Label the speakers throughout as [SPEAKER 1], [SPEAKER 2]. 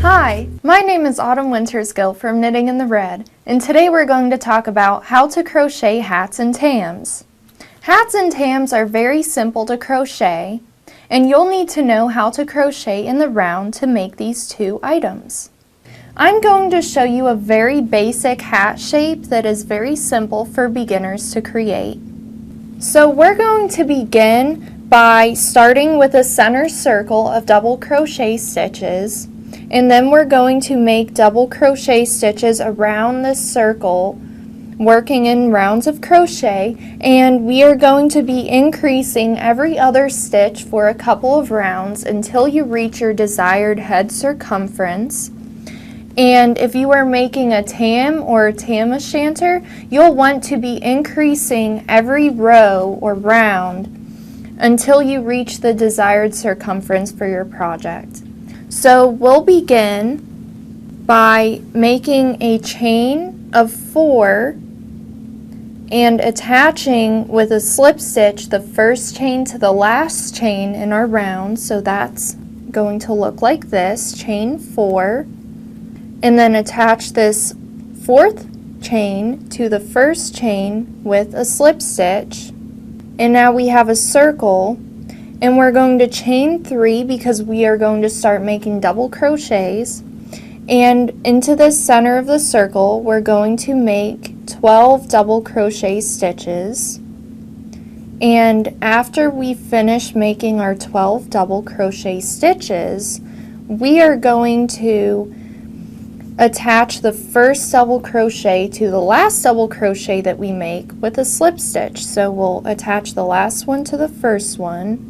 [SPEAKER 1] Hi, my name is Autumn Wintersgill from Knitting in the Red, and today we're going to talk about how to crochet hats and tams. Hats and tams are very simple to crochet, and you'll need to know how to crochet in the round to make these two items. I'm going to show you a very basic hat shape that is very simple for beginners to create. So we're going to begin by starting with a center circle of double crochet stitches, and then we're going to make double crochet stitches around this circle, working in rounds of crochet, and we are going to be increasing every other stitch for a couple of rounds until you reach your desired head circumference. And if you are making a tam or a tam-o-shanter, you'll want to be increasing every row or round until you reach the desired circumference for your project. So we'll begin by making a chain of 4 and attaching with a slip stitch the first chain to the last chain in our round. So that's going to look like this, chain 4. And then attach this 4th chain to the first chain with a slip stitch. And now we have a circle, and we're going to chain 3 because we are going to start making double crochets. And into the center of the circle, we're going to make 12 double crochet stitches. And after we finish making our 12 double crochet stitches, we are going to attach the first double crochet to the last double crochet that we make with a slip stitch. So we'll attach the last one to the first one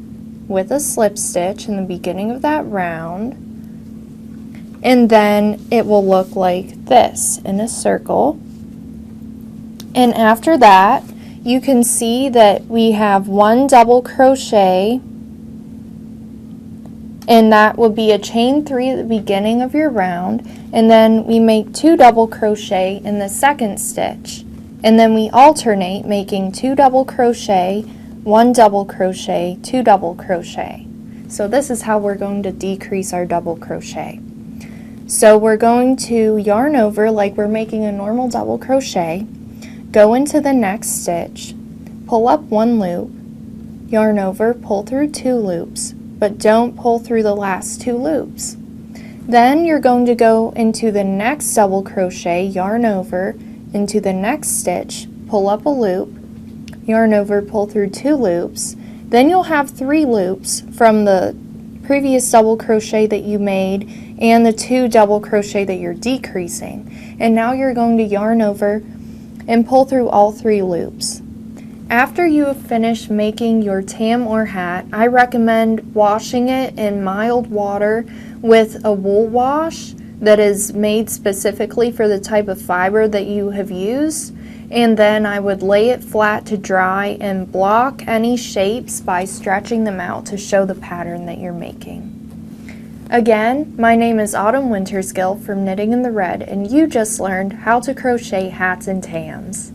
[SPEAKER 1] with a slip stitch in the beginning of that round, and then it will look like this in a circle. And after that, you can see that we have 1 double crochet, and that will be a chain 3 at the beginning of your round, and then we make 2 double crochet in the second stitch, and then we alternate making 2 double crochet, 1 double crochet, 2 double crochet. So this is how we're going to decrease our double crochet. So we're going to yarn over like we're making a normal double crochet, go into the next stitch, pull up 1 loop, yarn over, pull through 2 loops, but don't pull through the last 2 loops. Then you're going to go into the next double crochet, yarn over, into the next stitch, pull up a loop, yarn over, pull through 2 loops. Then you'll have 3 loops from the previous double crochet that you made and the 2 double crochet that you're decreasing. And now you're going to yarn over and pull through all 3 loops. After you have finished making your tam or hat, I recommend washing it in mild water with a wool wash that is made specifically for the type of fiber that you have used, and then I would lay it flat to dry and block any shapes by stretching them out to show the pattern that you're making. Again, my name is Autumn Wintersgill from Knitting in the Red, and you just learned how to crochet hats and tams.